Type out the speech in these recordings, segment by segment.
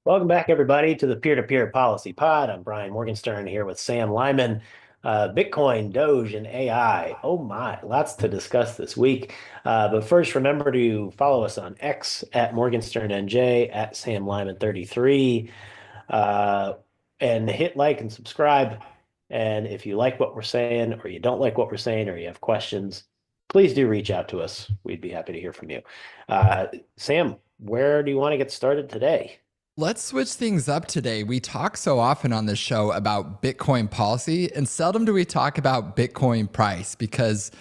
Welcome back, everybody, to the Peer-to-Peer Policy Pod. I'm Brian Morgenstern here with Sam Lyman. Bitcoin, DOGE, and AI. Oh my, lots to discuss this week. But first, remember to follow us on X at MorgensternNJ, at Sam Lyman33, uh, and hit like and subscribe. And if you like what we're saying, or you don't like what we're saying, or you have questions, please do reach out to us. We'd be happy to hear from you. Sam, where do you want to get started today? Let's switch things up today. We talk so often on this show about Bitcoin policy, and seldom do we talk about Bitcoin price because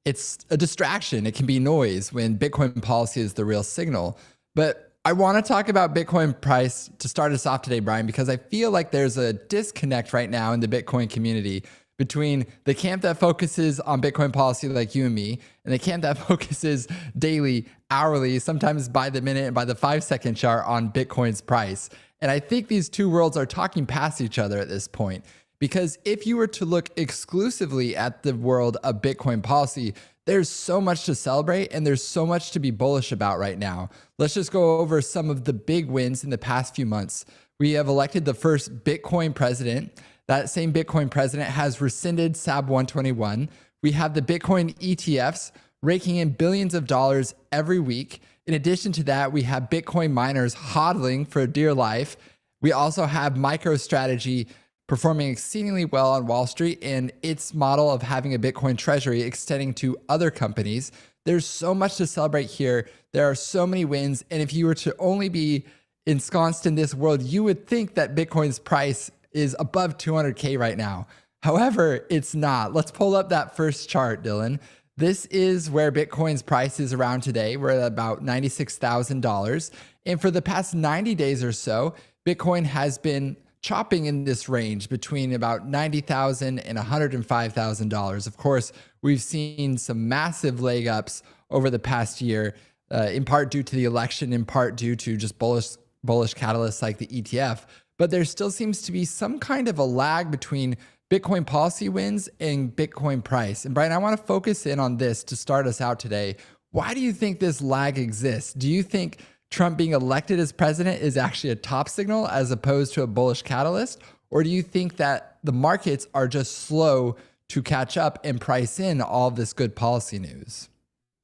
it's a distraction. It can be noise when Bitcoin policy is the real signal. But I want to talk about Bitcoin price to start us off today, Brian, because I feel like there's a disconnect right now in the Bitcoin community between the camp that focuses on Bitcoin policy like you and me and the camp that focuses daily, hourly, sometimes by the minute and by the 5 second chart on Bitcoin's price. And I think these two worlds are talking past each other at this point. Because if you were to look exclusively at the world of Bitcoin policy, there's so much to celebrate and there's so much to be bullish about right now. Let's just go over some of the big wins in the past few months. We have elected the first Bitcoin president. That same Bitcoin president has rescinded SAB 121. We have the Bitcoin ETFs raking in billions of dollars every week. In addition to that, we have Bitcoin miners hodling for dear life. We also have MicroStrategy performing exceedingly well on Wall Street and its model of having a Bitcoin treasury extending to other companies. There's so much to celebrate here. There are so many wins. And if you were to only be ensconced in this world, you would think that Bitcoin's price is above 200K right now. However, it's not. Let's pull up that first chart, Dylan. This is where Bitcoin's price is around today. We're at about $96,000. And for the past 90 days or so, Bitcoin has been chopping in this range between about $90,000 and $105,000. Of course, we've seen some massive leg ups over the past year, in part due to the election, in part due to just bullish catalysts like the ETF. But there still seems to be some kind of a lag between Bitcoin policy wins and Bitcoin price. And Brian, I want to focus in on this to start us out today. Why do you think this lag exists? Do you think Trump being elected as president is actually a top signal as opposed to a bullish catalyst? Or do you think that the markets are just slow to catch up and price in all this good policy news?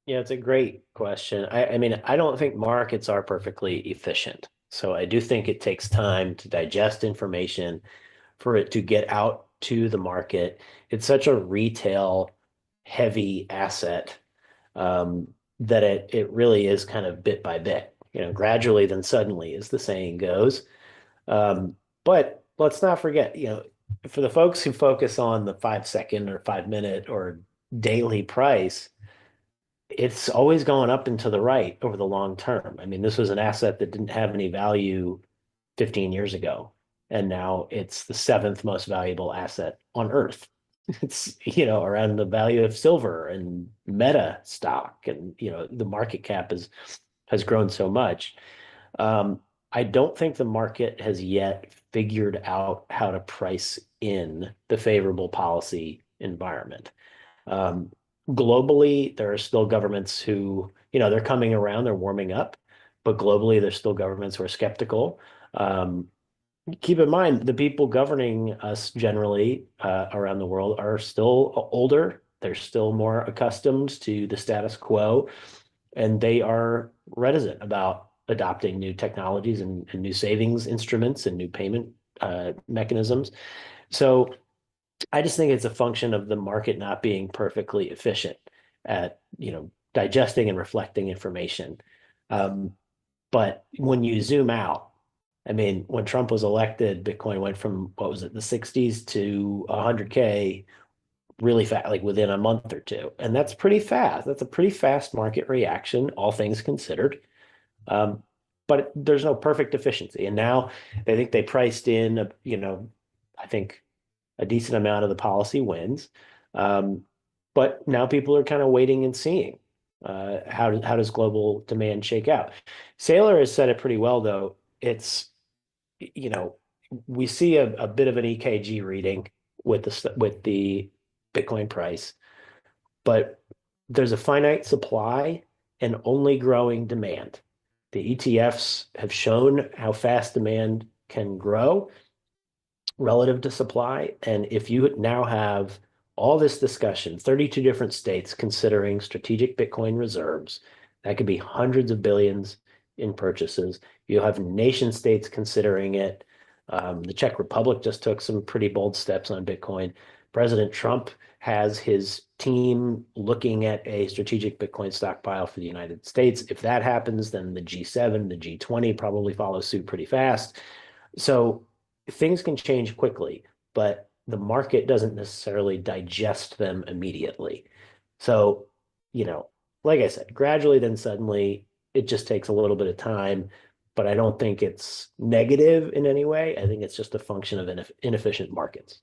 Yeah, it's a great question. I mean, I don't think markets are perfectly efficient. So I do think it takes time to digest information for it to get out to the market. It's such a retail heavy asset that it really is kind of bit by bit, gradually then suddenly, as the saying goes. But let's not forget, for the folks who focus on the 5 second or 5 minute or daily price, it's always going up and to the right over the long term. I mean, this was an asset that didn't have any value 15 years ago, and now it's the seventh most valuable asset on Earth. It's, around the value of silver and Meta stock, and the market cap has grown so much. I don't think the market has yet figured out how to price in the favorable policy environment. Um, Globally, there are still governments who, they're coming around, they're warming up, but globally, there's still governments who are skeptical. Keep in mind, the people governing us generally around the world are still older. They're still more accustomed to the status quo, and they are reticent about adopting new technologies and new savings instruments and new payment mechanisms. So I just think it's a function of the market not being perfectly efficient at, digesting and reflecting information. Um, but when you zoom out, I mean, when Trump was elected, Bitcoin went from, what was it, the 60s to 100K really fast, like within a month or two. And that's pretty fast. That's a pretty fast market reaction, all things considered. Um, but there's no perfect efficiency. And now I think they priced in, I think a decent amount of the policy wins. Um, but now people are kind of waiting and seeing how does global demand shake out. Saylor has said it pretty well, though. It's, you know, we see a bit of an EKG reading with the Bitcoin price, but there's a finite supply and only growing demand. The ETFs have shown how fast demand can grow relative to supply. And if you now have all this discussion, 32 different states considering strategic Bitcoin reserves, that could be hundreds of billions in purchases. You'll have nation states considering it. The Czech Republic just took some pretty bold steps on Bitcoin. President Trump has his team looking at a strategic Bitcoin stockpile for the United States. If that happens, then the G7, the G20 probably follow suit pretty fast. So things can change quickly, but the market doesn't necessarily digest them immediately. So, you know, like I said, gradually, then suddenly, it just takes a little bit of time, but I don't think it's negative in any way. I think it's just a function of inefficient markets.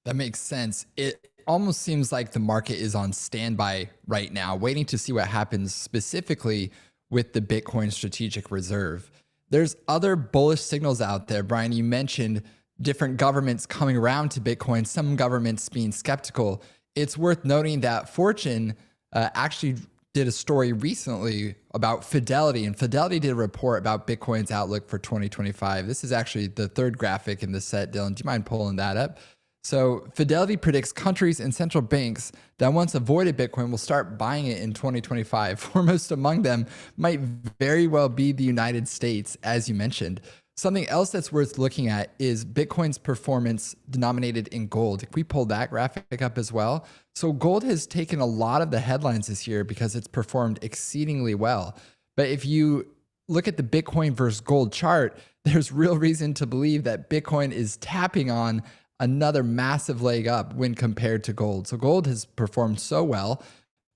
That makes sense. It almost seems like the market is on standby right now, waiting to see what happens specifically with the Bitcoin strategic reserve. There's other bullish signals out there. Brian, you mentioned different governments coming around to Bitcoin, some governments being skeptical. It's worth noting that Fortune actually did a story recently about Fidelity, and Fidelity did a report about Bitcoin's outlook for 2025. This is actually the third graphic in the set. Dylan, do you mind pulling that up? So Fidelity predicts countries and central banks that once avoided Bitcoin will start buying it in 2025. Foremost among them might very well be the United States, as you mentioned. Something else that's worth looking at is Bitcoin's performance denominated in gold. If we pull that graphic up as well. So gold has taken a lot of the headlines this year because it's performed exceedingly well. But if you look at the Bitcoin versus gold chart, there's real reason to believe that Bitcoin is tapping on another massive leg up when compared to gold. So gold has performed so well,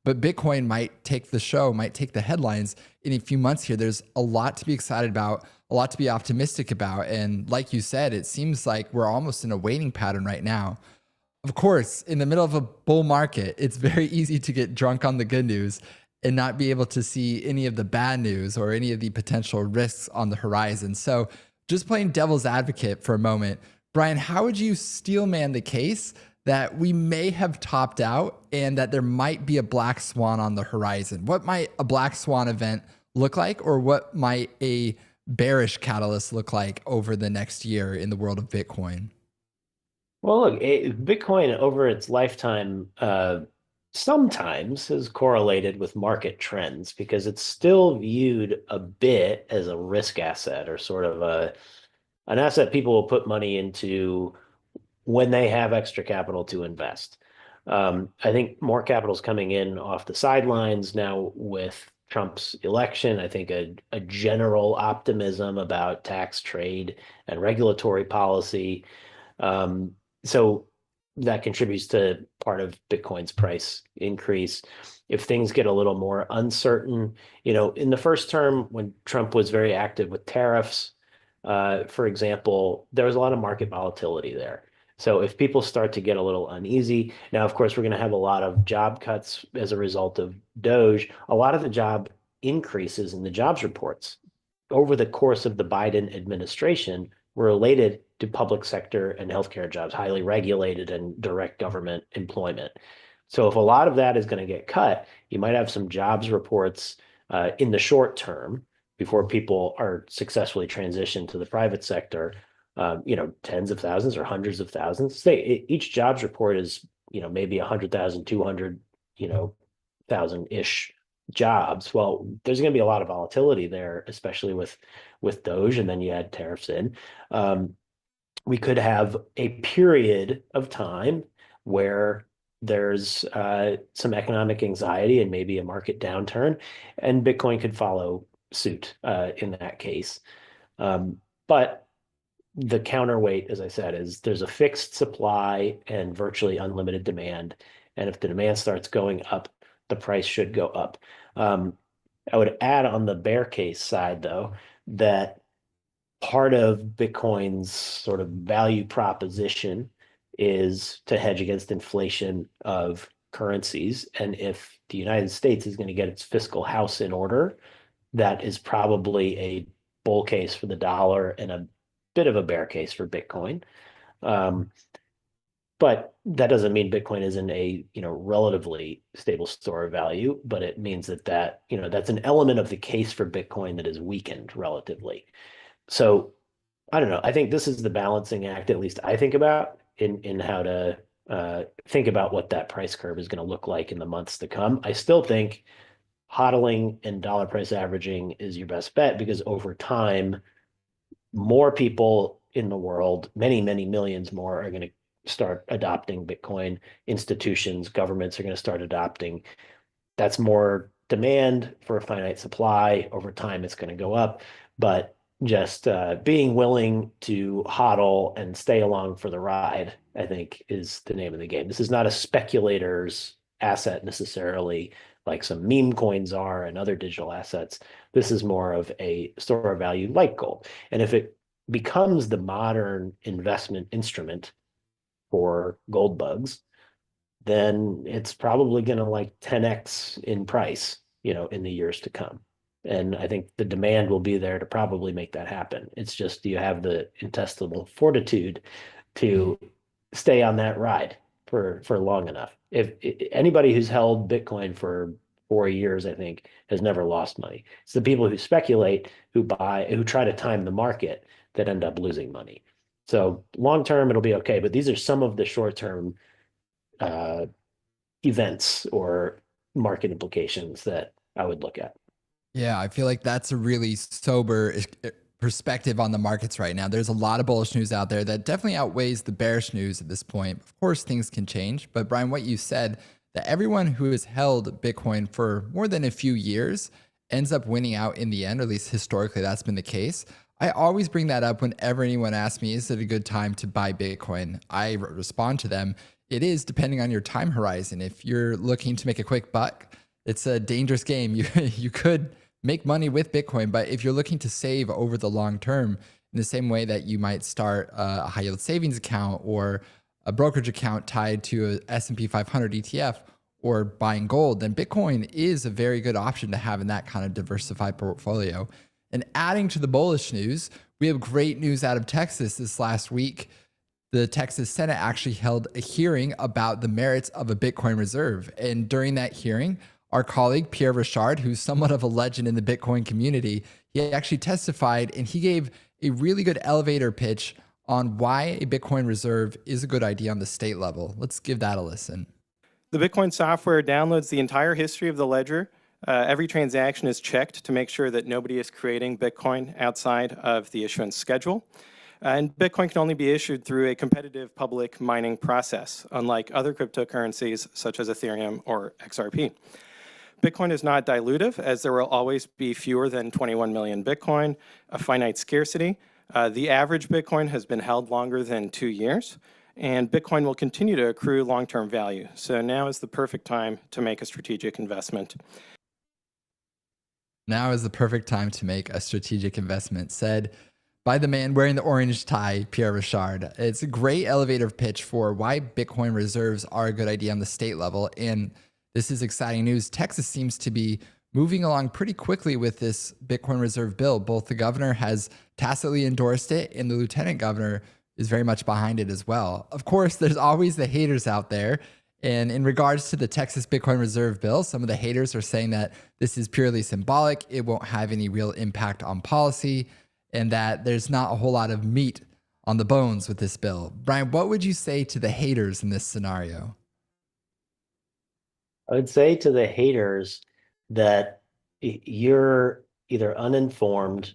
but Bitcoin might take the show, might take the headlines in a few months here. There's a lot to be excited about, a lot to be optimistic about. And like you said, it seems like we're almost in a waiting pattern right now. Of course, in the middle of a bull market, it's very easy to get drunk on the good news and not be able to see any of the bad news or any of the potential risks on the horizon. So just playing devil's advocate for a moment, Brian, how would you steelman the case that we may have topped out and that there might be a black swan on the horizon? What might a black swan event look like, or what might a bearish catalyst look like over the next year in the world of Bitcoin? Well, look, Bitcoin over its lifetime sometimes has correlated with market trends because it's still viewed a bit as a risk asset or sort of an asset people will put money into when they have extra capital to invest. I think more capital is coming in off the sidelines now with Trump's election. I think a general optimism about tax, trade, and regulatory policy. Um, so that contributes to part of Bitcoin's price increase. If things get a little more uncertain, in the first term when Trump was very active with tariffs, for example, there was a lot of market volatility there. So if people start to get a little uneasy, now, of course, we're going to have a lot of job cuts as a result of DOGE. A lot of the job increases in the jobs reports over the course of the Biden administration were related to public sector and healthcare jobs, highly regulated and direct government employment. So if a lot of that is going to get cut, you might have some jobs reports in the short term before people are successfully transitioned to the private sector, tens of thousands or hundreds of thousands. Say each jobs report is, maybe 100,000, 200, thousand-ish jobs. Well, there's going to be a lot of volatility there, especially with DOGE, and then you add tariffs in. We could have a period of time where there's some economic anxiety and maybe a market downturn, and Bitcoin could follow suit in that case. But the counterweight, as I said, is there's a fixed supply and virtually unlimited demand. And if the demand starts going up, the price should go up. I would add on the bear case side, though, that part of Bitcoin's sort of value proposition is to hedge against inflation of currencies. And if the United States is going to get its fiscal house in order, that is probably a bull case for the dollar and a bit of a bear case for Bitcoin. Um, But that doesn't mean Bitcoin isn't a, relatively stable store of value, but it means that's an element of the case for Bitcoin that is weakened relatively. So I don't know. I think this is the balancing act, at least I think about in how to think about what that price curve is going to look like in the months to come. I still think hodling and dollar price averaging is your best bet because over time, more people in the world, many, many millions more, are going to start adopting Bitcoin. Institutions, governments are going to start adopting. That's more demand for a finite supply. Over time, it's going to go up. But just being willing to hodl and stay along for the ride, I think, is the name of the game. This is not a speculator's asset necessarily, like some meme coins are and other digital assets. This is more of a store of value like gold. And if it becomes the modern investment instrument for gold bugs, then it's probably going to like 10x in price, in the years to come. And I think the demand will be there to probably make that happen. It's just, do you have the intestinal fortitude to stay on that ride for long enough? If anybody who's held Bitcoin for 4 years, I think, has never lost money. It's the people who speculate, who buy, who try to time the market that end up losing money. So long term, it'll be okay. But these are some of the short term uh, events or market implications that I would look at. Yeah, I feel like that's a really sober perspective on the markets right now. There's a lot of bullish news out there that definitely outweighs the bearish news at this point. Of course, things can change, but Brian, what you said, that everyone who has held Bitcoin for more than a few years ends up winning out in the end, or at least historically that's been the case. I always bring that up whenever anyone asks me, is it a good time to buy Bitcoin? I respond to them, it is, depending on your time horizon. If you're looking to make a quick buck, it's a dangerous game. You could make money with Bitcoin, but if you're looking to save over the long term, in the same way that you might start a high yield savings account or a brokerage account tied to a S&P 500 ETF or buying gold, then Bitcoin is a very good option to have in that kind of diversified portfolio. And adding to the bullish news, we have great news out of Texas this last week. The Texas Senate actually held a hearing about the merits of a Bitcoin reserve. And during that hearing, our colleague, Pierre Richard, who's somewhat of a legend in the Bitcoin community, he actually testified and he gave a really good elevator pitch on why a Bitcoin reserve is a good idea on the state level. Let's give that a listen. The Bitcoin software downloads the entire history of the ledger. Every transaction is checked to make sure that nobody is creating Bitcoin outside of the issuance schedule. And Bitcoin can only be issued through a competitive public mining process, unlike other cryptocurrencies such as Ethereum or XRP. Bitcoin is not dilutive, as there will always be fewer than 21 million Bitcoin, a finite scarcity. The average Bitcoin has been held longer than 2 years, and Bitcoin will continue to accrue long-term value. So now is the perfect time to make a strategic investment. Now is the perfect time to make a strategic investment, said by the man wearing the orange tie, Pierre Richard. It's a great elevator pitch for why Bitcoin reserves are a good idea on the state level. And this is exciting news. Texas seems to be moving along pretty quickly with this Bitcoin reserve bill. Both the governor has tacitly endorsed it and the lieutenant governor is very much behind it as well. Of course, there's always the haters out there. And in regards to the Texas Bitcoin Reserve Bill, some of the haters are saying that this is purely symbolic. It won't have any real impact on policy and that there's not a whole lot of meat on the bones with this bill. Brian, what would you say to the haters in this scenario? I would say to the haters that you're either uninformed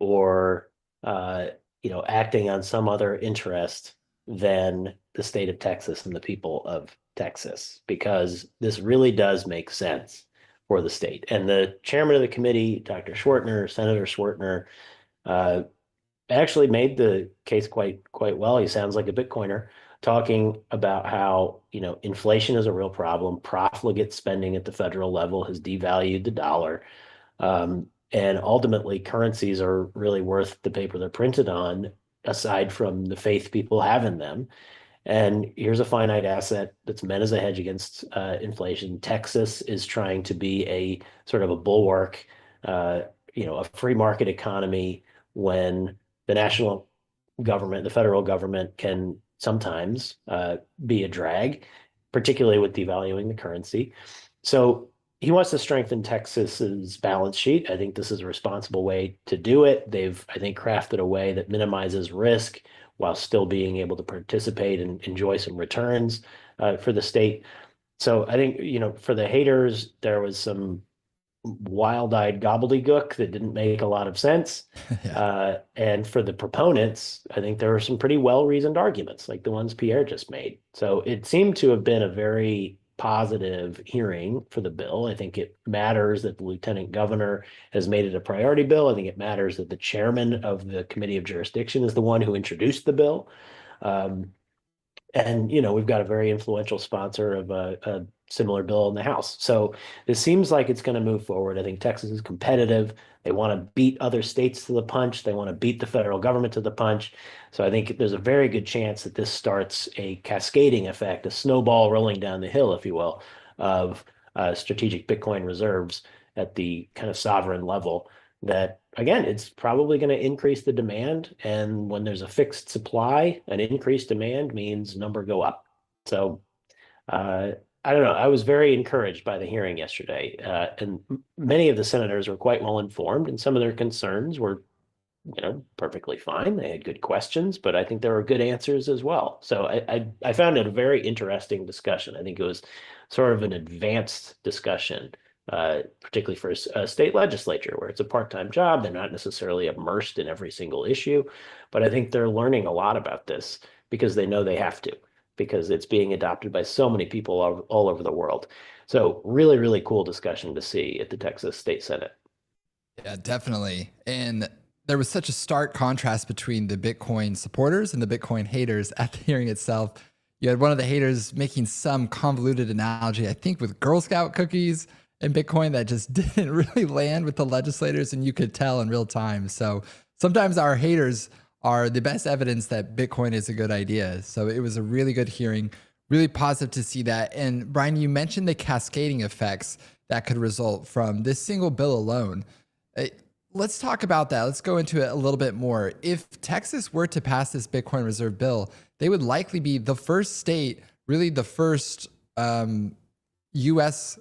or acting on some other interest than the state of Texas and the people of Texas, because this really does make sense for the state. And the chairman of the committee, Dr. Schwertner, Senator Schwertner, actually made the case quite well. He sounds like a Bitcoiner, talking about how, inflation is a real problem. Profligate spending at the federal level has devalued the dollar. And ultimately, currencies are really worth the paper they're printed on, aside from the faith people have in them. And here's a finite asset that's meant as a hedge against inflation. Texas is trying to be a sort of a bulwark, a free market economy when the national government, the federal government, can sometimes be a drag, particularly with devaluing the currency. So he wants to strengthen Texas's balance sheet. I think this is a responsible way to do it. They've, I think, crafted a way that minimizes risk while still being able to participate and enjoy some returns for the state. So I think, for the haters, there was some wild-eyed gobbledygook that didn't make a lot of sense. Yeah. And for the proponents, I think there were some pretty well-reasoned arguments, like the ones Pierre just made. So it seemed to have been a very positive hearing for the bill. I think it matters that the lieutenant governor has made it a priority bill. I think it matters that the chairman of the committee of jurisdiction is the one who introduced the bill. And we've got a very influential sponsor of a similar bill in the House. So this seems like it's going to move forward. I think Texas is competitive. They want to beat other states to the punch. They want to beat the federal government to the punch. So I think there's a very good chance that this starts a cascading effect, a snowball rolling down the hill, if you will, of strategic Bitcoin reserves at the kind of sovereign level that, again, it's probably going to increase the demand. And when there's a fixed supply, an increased demand means number go up. So I don't know. I was very encouraged by the hearing yesterday. And many of the senators were quite well informed, and some of their concerns were, perfectly fine. They had good questions, but I think there were good answers as well. So I found it a very interesting discussion. I think it was sort of an advanced discussion, particularly for a state legislature where it's a part-time job. They're not necessarily immersed in every single issue, but I think they're learning a lot about this because they know they have to, because it's being adopted by so many people all over the world. So really, really cool discussion to see at the Texas State Senate. Yeah, definitely. And there was such a stark contrast between the Bitcoin supporters and the Bitcoin haters at the hearing itself. You had one of the haters making some convoluted analogy, I think, with Girl Scout cookies and Bitcoin that just didn't really land with the legislators, and you could tell in real time. So sometimes our haters are the best evidence that Bitcoin is a good idea. So it was a really good hearing, really positive to see that. And Brian, you mentioned the cascading effects that could result from this single bill alone. Let's talk about that. Let's go into it a little bit more. If Texas were to pass this Bitcoin reserve bill, they would likely be the first state, really the first US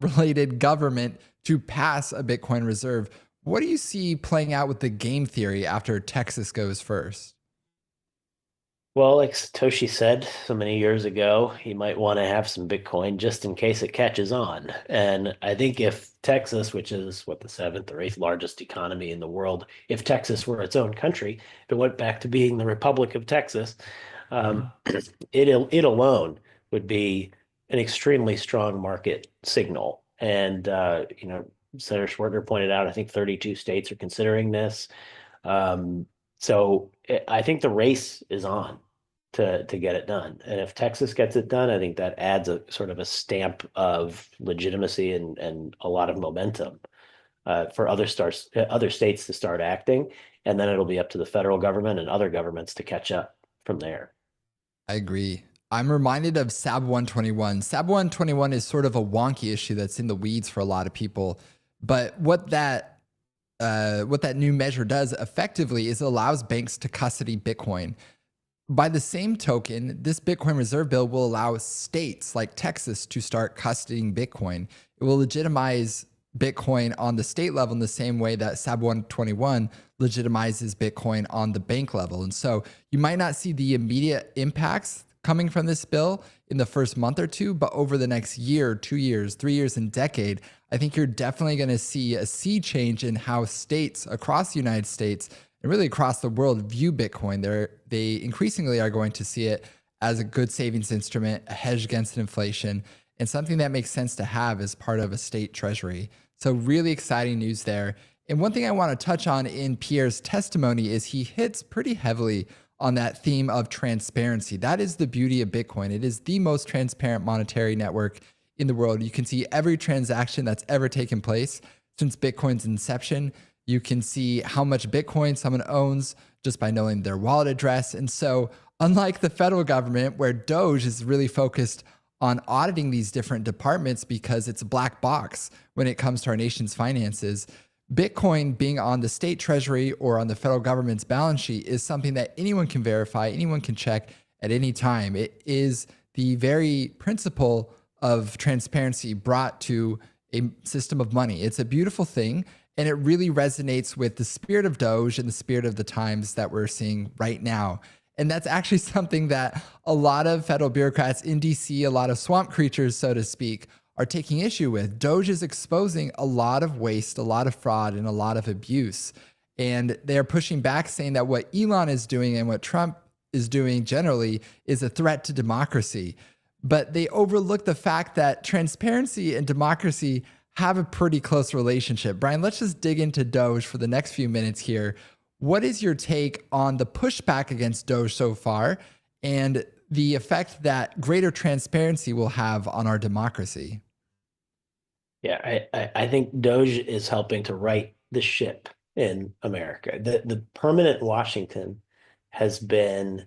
related government to pass a Bitcoin reserve. What do you see playing out with the game theory after Texas goes first? Well, like Satoshi said so many years ago, you might want to have some Bitcoin just in case it catches on. And I think if Texas, which is the seventh or eighth largest economy in the world, if Texas were its own country, if it went back to being the Republic of Texas, it alone would be an extremely strong market signal. And Senator Schwertner pointed out, I think 32 states are considering this. So I think the race is on to get it done. And if Texas gets it done, I think that adds a sort of a stamp of legitimacy and a lot of momentum for other states to start acting. And then it'll be up to the federal government and other governments to catch up from there. I agree. I'm reminded of SAB 121. SAB 121 is sort of a wonky issue that's in the weeds for a lot of people. But what that new measure does effectively is it allows banks to custody Bitcoin. By the same token, this Bitcoin reserve bill will allow states like Texas to start custodying Bitcoin. It will legitimize Bitcoin on the state level in the same way that SAB 121 legitimizes Bitcoin on the bank level. And so you might not see the immediate impacts coming from this bill in the first month or two, but over the next year, 2 years, 3 years, and decade, I think you're definitely going to see a sea change in how states across the United States and really across the world view Bitcoin. They increasingly are going to see it as a good savings instrument, a hedge against inflation, and something that makes sense to have as part of a state treasury. So really exciting news there. And one thing I want to touch on in Pierre's testimony is he hits pretty heavily on that theme of transparency. That is the beauty of Bitcoin. It is the most transparent monetary network in the world. You can see every transaction that's ever taken place since Bitcoin's inception. You can see how much Bitcoin someone owns just by knowing their wallet address. And so unlike the federal government, where DOGE is really focused on auditing these different departments because it's a black box when it comes to our nation's finances, Bitcoin being on the state treasury or on the federal government's balance sheet is something that anyone can verify, anyone can check, at any time. It is the very principle of transparency brought to a system of money. It's a beautiful thing. And it really resonates with the spirit of DOGE and the spirit of the times that we're seeing right now. And that's actually something that a lot of federal bureaucrats in DC, a lot of swamp creatures, so to speak, are taking issue with. DOGE is exposing a lot of waste, a lot of fraud, and a lot of abuse. And they're pushing back, saying that what Elon is doing and what Trump is doing generally is a threat to democracy. But they overlook the fact that transparency and democracy have a pretty close relationship. Brian, let's just dig into DOGE for the next few minutes here. What is your take on the pushback against DOGE so far and the effect that greater transparency will have on our democracy? Yeah, I think DOGE is helping to right the ship in America. The permanent Washington has been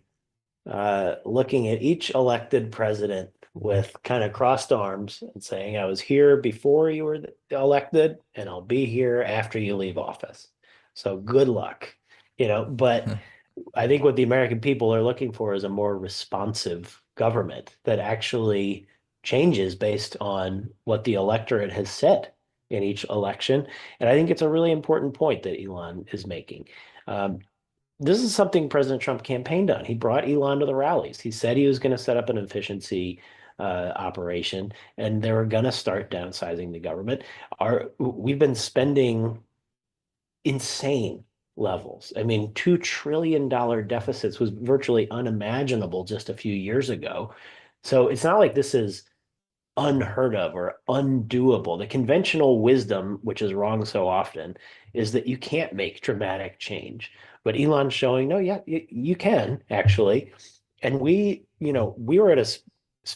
looking at each elected president with kind of crossed arms and saying, I was here before you were elected, and I'll be here after you leave office. So good luck, but I think what the American people are looking for is a more responsive government that actually changes based on what the electorate has said in each election. And I think it's a really important point that Elon is making. This is something President Trump campaigned on. He brought Elon to the rallies. He said he was going to set up an efficiency operation, and they were going to start downsizing the government. We've been spending insane levels. I mean, $2 trillion deficits was virtually unimaginable just a few years ago. So it's not like this is unheard of or undoable. The conventional wisdom, which is wrong so often, is that you can't make dramatic change. But Elon's showing, no, yeah, you can actually. And we were at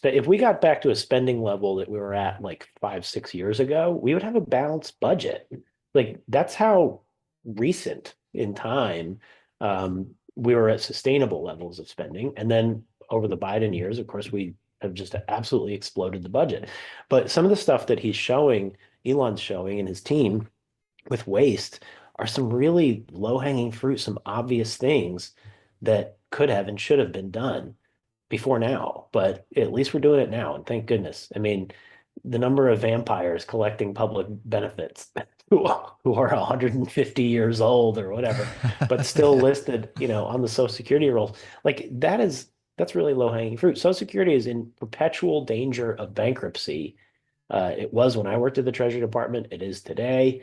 if we got back to a spending level that we were at like 5-6 years ago, we would have a balanced budget. Like that's how recent in time we were at sustainable levels of spending. And then over the Biden years, of course, we have just absolutely exploded the budget. But some of the stuff that Elon's showing and his team with waste are some really low-hanging fruit, some obvious things that could have and should have been done before now. But at least we're doing it now, and thank goodness. I mean, the number of vampires collecting public benefits who are 150 years old or whatever, but still listed, on the Social Security rolls, like that's really low-hanging fruit. Social Security is in perpetual danger of bankruptcy. It was when I worked at the Treasury Department. It is today.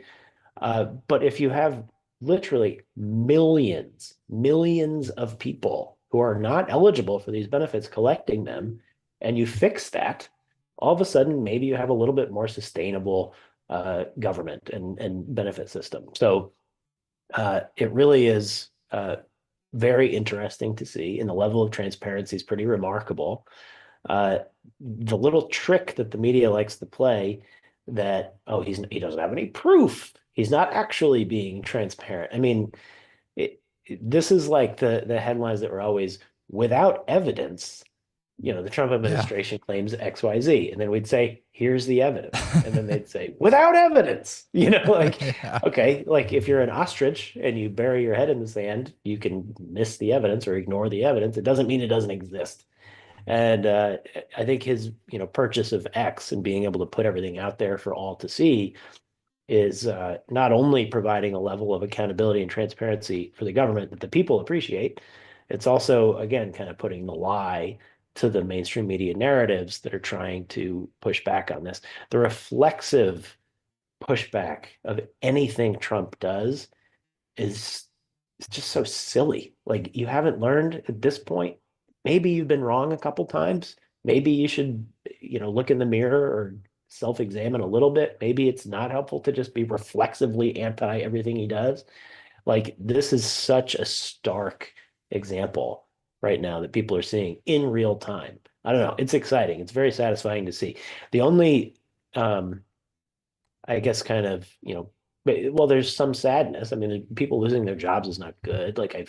But if you have literally millions of people who are not eligible for these benefits collecting them, and you fix that, all of a sudden, maybe you have a little bit more sustainable government and benefit system. So it really is very interesting to see, and the level of transparency is pretty remarkable. The little trick that the media likes to play that, he doesn't have any proof. He's not actually being transparent. I mean, this is like the headlines that were always without evidence. The Trump administration claims XYZ, and then we'd say, here's the evidence. And then they'd say, without evidence, okay, like if you're an ostrich and you bury your head in the sand, you can miss the evidence or ignore the evidence. It doesn't mean it doesn't exist. And I think his, purchase of X and being able to put everything out there for all to see is not only providing a level of accountability and transparency for the government that the people appreciate, it's also, again, kind of putting the lie to the mainstream media narratives that are trying to push back on this. The reflexive pushback of anything Trump does is just so silly. Like, you haven't learned at this point. Maybe you've been wrong a couple times. Maybe you should, look in the mirror or self-examine a little bit. Maybe it's not helpful to just be reflexively anti everything he does. Like, this is such a stark example right now that people are seeing in real time. I don't know. It's exciting. It's very satisfying to see. The only, I guess, kind of, well, there's some sadness. I mean, people losing their jobs is not good. Like, I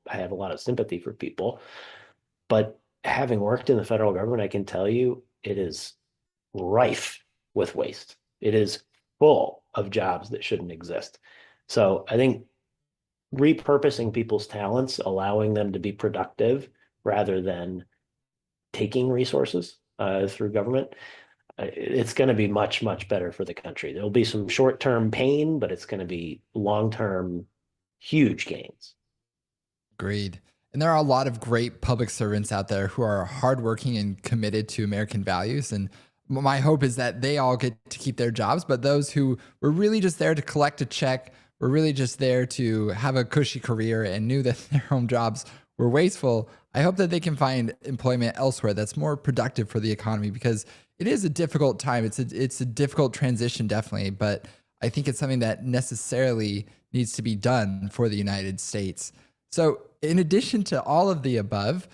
have a lot of sympathy for people, but having worked in the federal government, I can tell you it is rife with waste. It is full of jobs that shouldn't exist. So I think repurposing people's talents, allowing them to be productive rather than taking resources through government, it's going to be much, much better for the country. There'll be some short-term pain, but it's going to be long-term huge gains. Agreed. And there are a lot of great public servants out there who are hardworking and committed to American values. And my hope is that they all get to keep their jobs, but those who were really just there to collect a check, were really just there to have a cushy career and knew that their home jobs were wasteful, I hope that they can find employment elsewhere that's more productive for the economy, because it is a difficult time. It's a difficult transition, definitely, but I think it's something that necessarily needs to be done for the United States. So in addition to all of the above,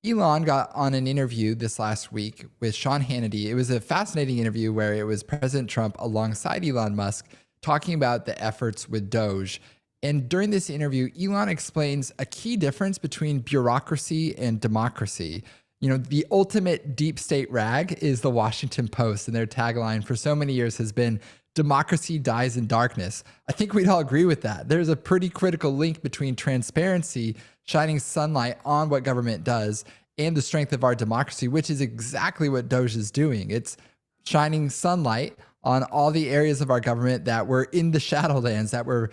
Elon got on an interview this last week with Sean Hannity. It was a fascinating interview where it was President Trump alongside Elon Musk talking about the efforts with DOGE. And during this interview, Elon explains a key difference between bureaucracy and democracy. You know, the ultimate deep state rag is the Washington Post, and their tagline for so many years has been democracy dies in darkness. I think we'd all agree with that. There's a pretty critical link between transparency, shining sunlight on what government does, and the strength of our democracy, which is exactly what DOGE is doing. It's shining sunlight on all the areas of our government that were in the shadowlands, that were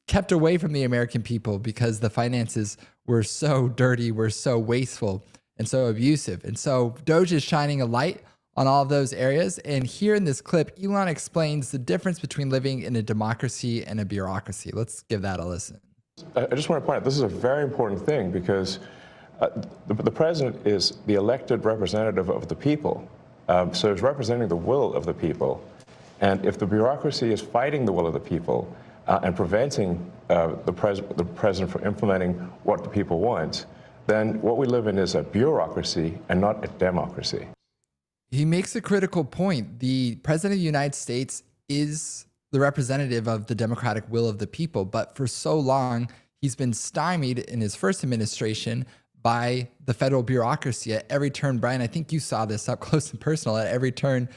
kept away from the American people because the finances were so dirty, were so wasteful, and so abusive. And so DOGE is shining a light on all of those areas. And here in this clip, Elon explains the difference between living in a democracy and a bureaucracy. Let's give that a listen. I just want to point out, this is a very important thing, because the president is the elected representative of the people. So he's representing the will of the people. And if the bureaucracy is fighting the will of the people and preventing the president from implementing what the people want, then what we live in is a bureaucracy and not a democracy. He makes a critical point. The president of the United States is the representative of the democratic will of the people, but for so long, he's been stymied in his first administration by the federal bureaucracy at every turn. Brian, I think you saw this up close and personal. At every turn,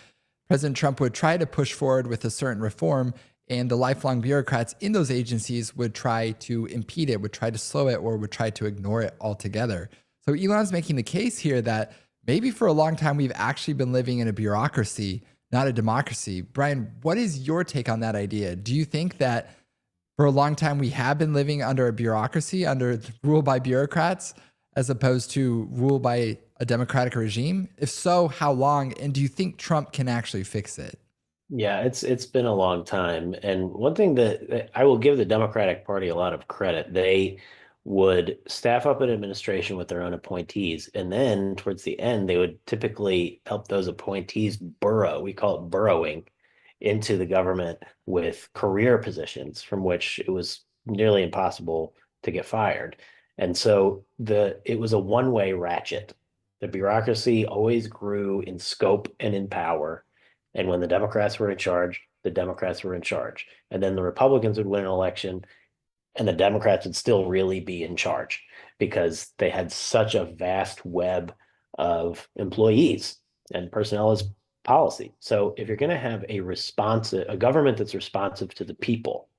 President Trump would try to push forward with a certain reform, and the lifelong bureaucrats in those agencies would try to impede it, would try to slow it, or would try to ignore it altogether. So Elon's making the case here that maybe for a long time we've actually been living in a bureaucracy, not a democracy. Brian, what is your take on that idea? Do you think that for a long time we have been living under a bureaucracy, under rule by bureaucrats, as opposed to rule by a democratic regime? If so, how long? And do you think Trump can actually fix it? Yeah, it's been a long time. And one thing that I will give the Democratic Party a lot of credit, they would staff up an administration with their own appointees, and then towards the end, they would typically help those appointees burrow. We call it burrowing into the government with career positions from which it was nearly impossible to get fired. And so it was a one-way ratchet. The bureaucracy always grew in scope and in power. And when the Democrats were in charge, the Democrats were in charge. And then the Republicans would win an election, and the Democrats would still really be in charge because they had such a vast web of employees and personnel as policy. So if you're going to have a government that's responsive to the people,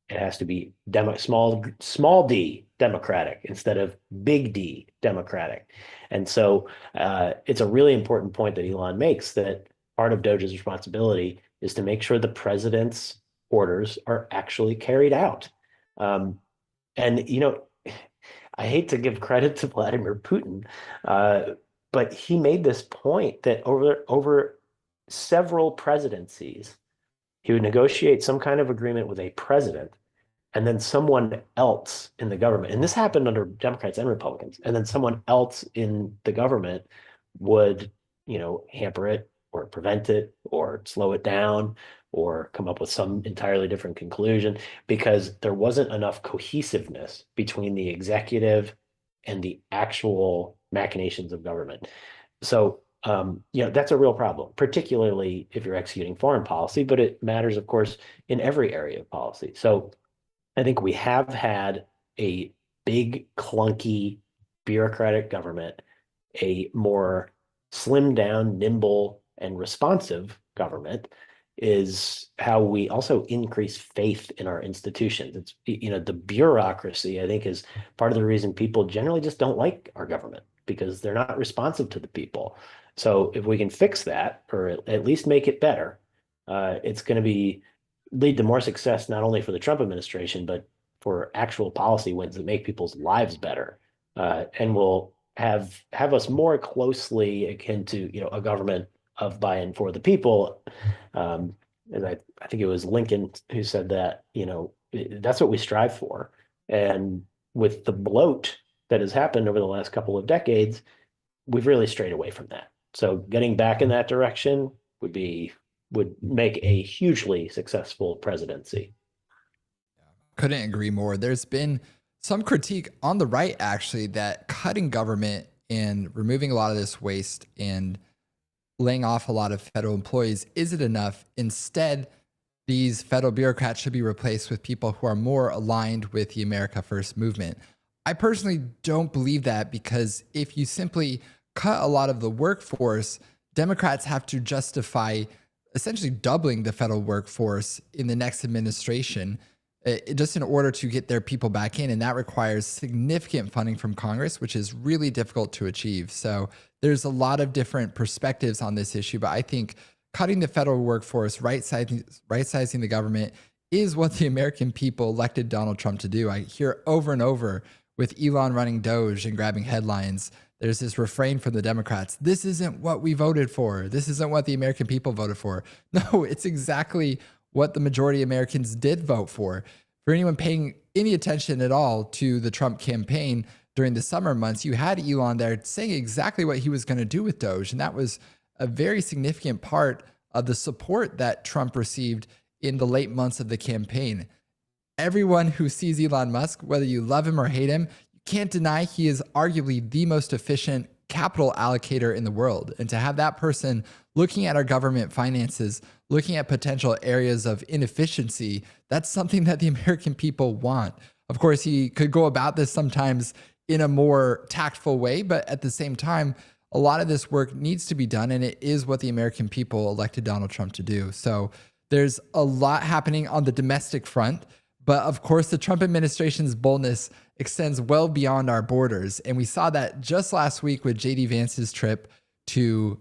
it has to be small d democratic instead of big D democratic. And so it's a really important point that Elon makes, that part of DOGE's responsibility is to make sure the president's orders are actually carried out. And, you know, I hate to give credit to Vladimir Putin, but he made this point that over several presidencies, he would negotiate some kind of agreement with a president and then someone else in the government. And this happened under Democrats and Republicans. And then someone else in the government would, hamper it or prevent it or slow it down or come up with some entirely different conclusion, because there wasn't enough cohesiveness between the executive and the actual machinations of government. So, that's a real problem, particularly if you're executing foreign policy, but it matters, of course, in every area of policy. So I think we have had a big, clunky, bureaucratic government, a more slimmed down, nimble, and responsive government is how we also increase faith in our institutions. It's, the bureaucracy, I think, is part of the reason people generally just don't like our government, because they're not responsive to the people. So if we can fix that, or at least make it better, it's going to lead to more success, not only for the Trump administration, but for actual policy wins that make people's lives better, and will have us more closely akin to, a government of by and for the people. And I think it was Lincoln who said that, that's what we strive for. And with the bloat that has happened over the last couple of decades, we've really strayed away from that. So getting back in that direction would make a hugely successful presidency. Couldn't agree more. There's been some critique on the right, actually, that cutting government and removing a lot of this waste and laying off a lot of federal employees isn't enough. Instead, these federal bureaucrats should be replaced with people who are more aligned with the America First movement. I personally don't believe that, because if you simply cut a lot of the workforce, Democrats have to justify essentially doubling the federal workforce in the next administration, just in order to get their people back in. And that requires significant funding from Congress, which is really difficult to achieve. So there's a lot of different perspectives on this issue, but I think cutting the federal workforce, right-sizing the government is what the American people elected Donald Trump to do. I hear over and over with Elon running DOGE and grabbing headlines, there's this refrain from the Democrats: this isn't what we voted for. This isn't what the American people voted for. No, it's exactly what the majority of Americans did vote for. For anyone paying any attention at all to the Trump campaign during the summer months, you had Elon there saying exactly what he was going to do with DOGE. And that was a very significant part of the support that Trump received in the late months of the campaign. Everyone who sees Elon Musk, whether you love him or hate him, you can't deny he is arguably the most efficient capital allocator in the world. And to have that person looking at our government finances, looking at potential areas of inefficiency, that's something that the American people want. Of course, he could go about this sometimes in a more tactful way, but at the same time, a lot of this work needs to be done, and it is what the American people elected Donald Trump to do. So there's a lot happening on the domestic front, but of course, the Trump administration's boldness extends well beyond our borders. And we saw that just last week with JD Vance's trip to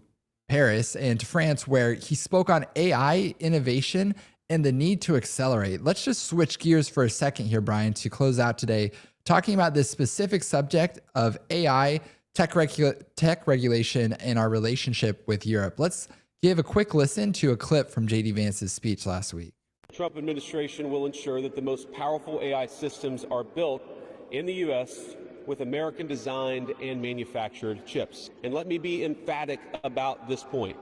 Paris and to France, where he spoke on AI innovation and the need to accelerate. Let's just switch gears for a second here, Brian, to close out today, talking about this specific subject of AI, tech regulation, and our relationship with Europe. Let's give a quick listen to a clip from JD Vance's speech last week. The Trump administration will ensure that the most powerful AI systems are built in the U.S. with American-designed and manufactured chips. And let me be emphatic about this point.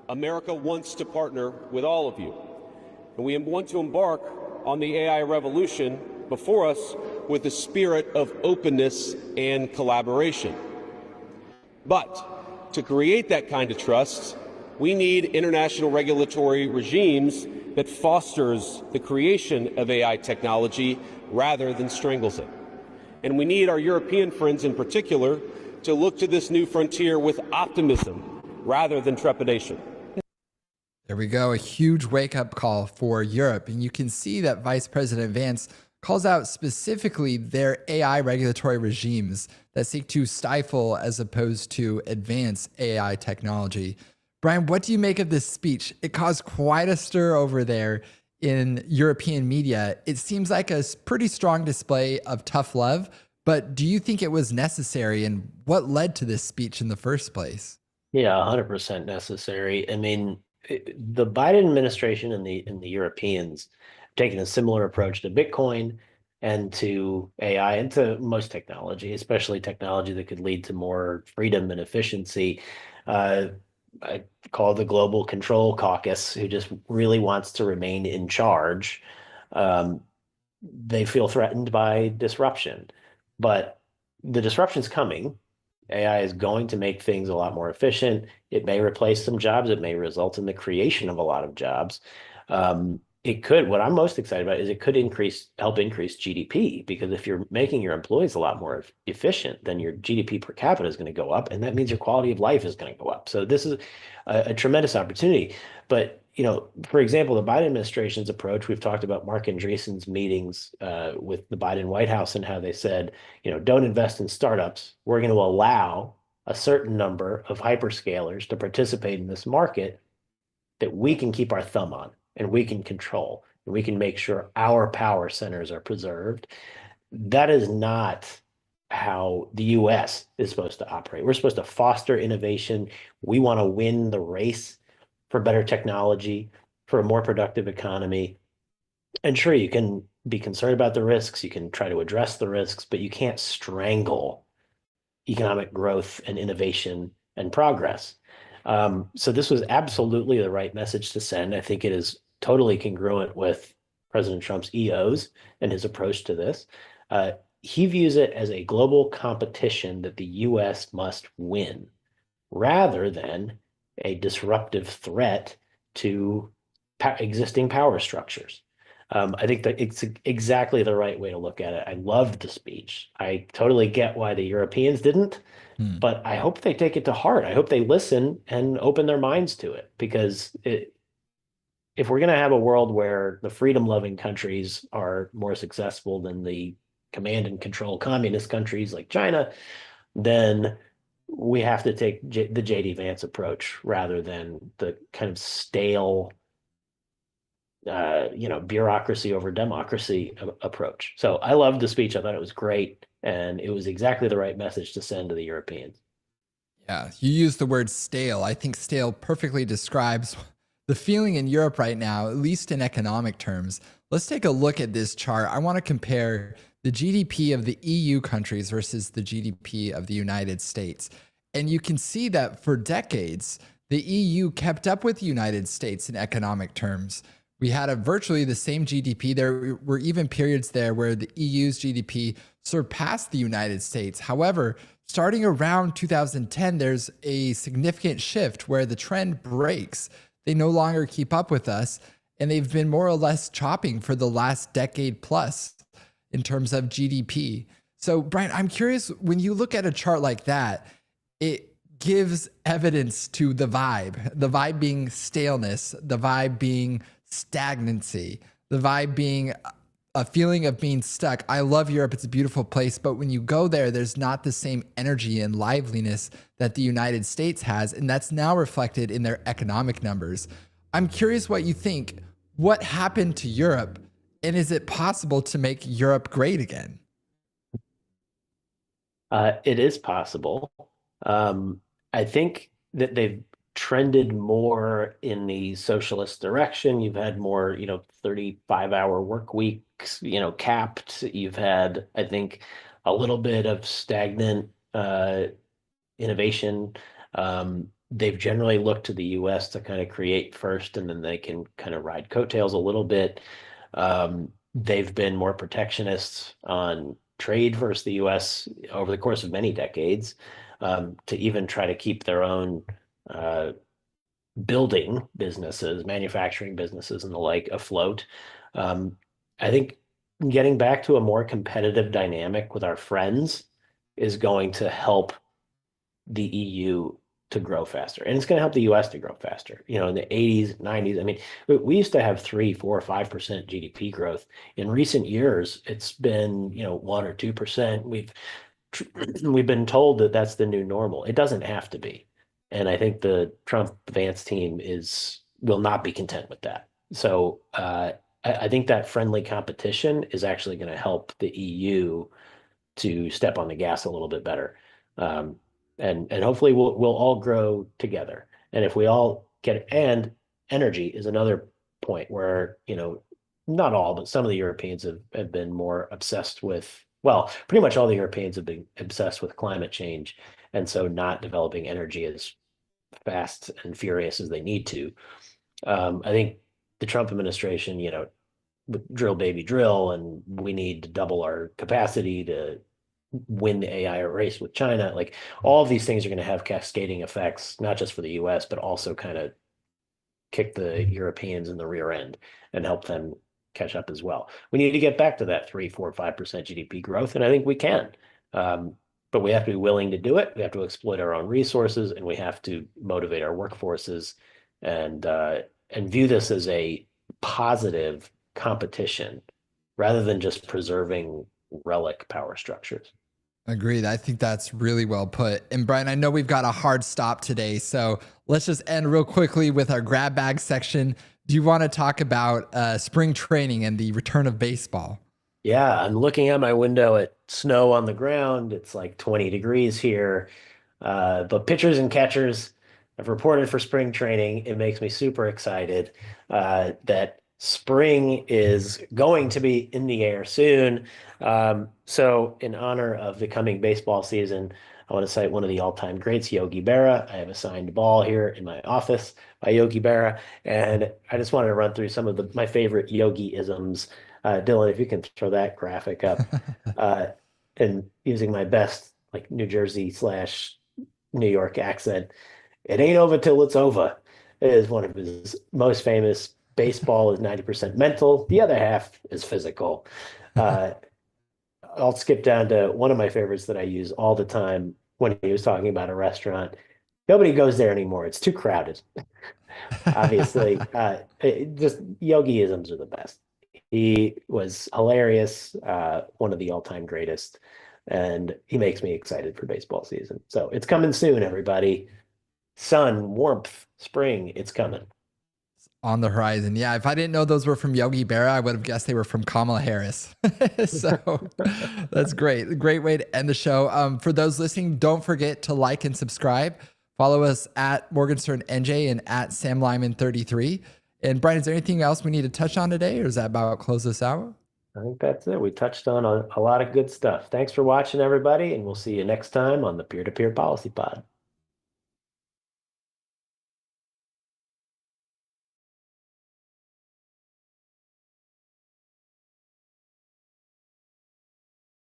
America wants to partner with all of you, and we want to embark on the AI revolution before us with the spirit of openness and collaboration. But to create that kind of trust, we need international regulatory regimes that fosters the creation of AI technology rather than strangles it. And we need our European friends in particular to look to this new frontier with optimism rather than trepidation. There we go, a huge wake-up call for Europe. And you can see that Vice President Vance calls out specifically their AI regulatory regimes that seek to stifle as opposed to advance AI technology. Brian, what do you make of this speech? It caused quite a stir over there in European media. It seems like a pretty strong display of tough love, but do you think it was necessary, and what led to this speech in the first place? Yeah, 100% necessary. I mean, the Biden administration and the Europeans have taken a similar approach to Bitcoin and to AI and to most technology, especially technology that could lead to more freedom and efficiency. I call the Global Control Caucus, who just really wants to remain in charge. They feel threatened by disruption, but the disruption's coming. AI is going to make things a lot more efficient. It may replace some jobs. It may result in the creation of a lot of jobs. It could, what I'm most excited about is it could help increase GDP, because if you're making your employees a lot more efficient, then your GDP per capita is going to go up, and that means your quality of life is going to go up. So this is a tremendous opportunity. But, for example, the Biden administration's approach, we've talked about Mark Andreessen's meetings with the Biden White House and how they said, don't invest in startups. We're going to allow a certain number of hyperscalers to participate in this market that we can keep our thumb on and we can control and we can make sure our power centers are preserved. That is not how the US is supposed to operate. We're supposed to foster innovation. We want to win the race for better technology, for a more productive economy. And sure, you can be concerned about the risks, you can try to address the risks, but you can't strangle economic growth and innovation and progress. So this was absolutely the right message to send. I think it is totally congruent with President Trump's EOs and his approach to this. He views it as a global competition that the US must win rather than a disruptive threat to existing power structures. I think that it's exactly the right way to look at it. I loved the speech. I totally get why the Europeans didn't, but I hope they take it to heart. I hope they listen and open their minds to it because if we're going to have a world where the freedom-loving countries are more successful than the command and control communist countries like China, then we have to take the JD Vance approach rather than the kind of stale, bureaucracy over democracy approach. So I loved the speech. I thought it was great, and it was exactly the right message to send to the Europeans. Yeah, you used the word stale. I think stale perfectly describes the feeling in Europe right now, at least in economic terms. Let's take a look at this chart. I want to compare the GDP of the EU countries versus the GDP of the United States. And you can see that for decades, the EU kept up with the United States in economic terms. We had virtually the same GDP. There were even periods there where the EU's GDP surpassed the United States. However, starting around 2010, there's a significant shift where the trend breaks. They no longer keep up with us, and they've been more or less chopping for the last decade plus in terms of GDP. So, Brian, I'm curious, when you look at a chart like that, it gives evidence to the vibe being staleness, the vibe being stagnancy, the vibe being a feeling of being stuck. I love Europe. It's a beautiful place. But when you go there, there's not the same energy and liveliness that the United States has. And that's now reflected in their economic numbers. I'm curious what you think. What happened to Europe? And is it possible to make Europe great again? It is possible. I think that they've trended more in the socialist direction. You've had more, 35-hour work weeks, capped. You've had, I think, a little bit of stagnant innovation. They've generally looked to the US to kind of create first, and then they can kind of ride coattails a little bit. They've been more protectionists on trade versus the US over the course of many decades, to even try to keep their own building businesses, manufacturing businesses, and the like afloat. I think getting back to a more competitive dynamic with our friends is going to help the EU to grow faster. And it's going to help the US to grow faster. In the 80s, 90s, I mean, we used to have 3, 4, 5% GDP growth. In recent years, it's been, 1 or 2%. We've been told that that's the new normal. It doesn't have to be. And I think the Trump Vance team will not be content with that. So I think that friendly competition is actually going to help the EU to step on the gas a little bit better. And hopefully we'll all grow together. And if we all and energy is another point where, not all, but some of the Europeans have been more obsessed with, well, pretty much all the Europeans have been obsessed with climate change. And so not developing energy as fast and furious as they need to. I think the Trump administration, drill baby drill, and we need to double our capacity to win the AI race with China. Like all of these things are going to have cascading effects, not just for the US, but also kind of kick the Europeans in the rear end and help them catch up as well. We need to get back to that 3, 4, 5% GDP growth, and I think we can. But we have to be willing to do it. We have to exploit our own resources, and we have to motivate our workforces and view this as a positive competition rather than just preserving relic power structures. Agreed. I think that's really well put. And Brian, I know we've got a hard stop today, so let's just end real quickly with our grab bag section. Do you want to talk about spring training and the return of baseball? Yeah, I'm looking out my window at snow on the ground. It's like 20 degrees here. But pitchers and catchers have reported for spring training. It makes me super excited that spring is going to be in the air soon. So, in honor of the coming baseball season, I want to cite one of the all-time greats, Yogi Berra. I have a signed ball here in my office by Yogi Berra, and I just wanted to run through some of my favorite Yogi-isms. Dylan, if you can throw that graphic up, uh, and using my best like New Jersey slash New York accent, it ain't over till it's over is one of his most famous. Baseball is 90% mental, the other half is physical. Uh, I'll skip down to one of my favorites that I use all the time when he was talking about a restaurant. Nobody goes there anymore. It's too crowded. Obviously, just Yogi-isms are the best. He was hilarious, one of the all-time greatest, and he makes me excited for baseball season. So it's coming soon, everybody. Sun, warmth, spring, it's coming. On the horizon. Yeah, if I didn't know those were from Yogi Berra, I would have guessed they were from Kamala Harris. So that's great. Great way to end the show. For those listening, don't forget to like and subscribe. Follow us at Morgenstern NJ and at Sam Lyman 33. And Brian, is there anything else we need to touch on today, or is that about close this out? I think that's it. We touched on a lot of good stuff. Thanks for watching, everybody, and we'll see you next time on the Peer-to-Peer Policy Pod.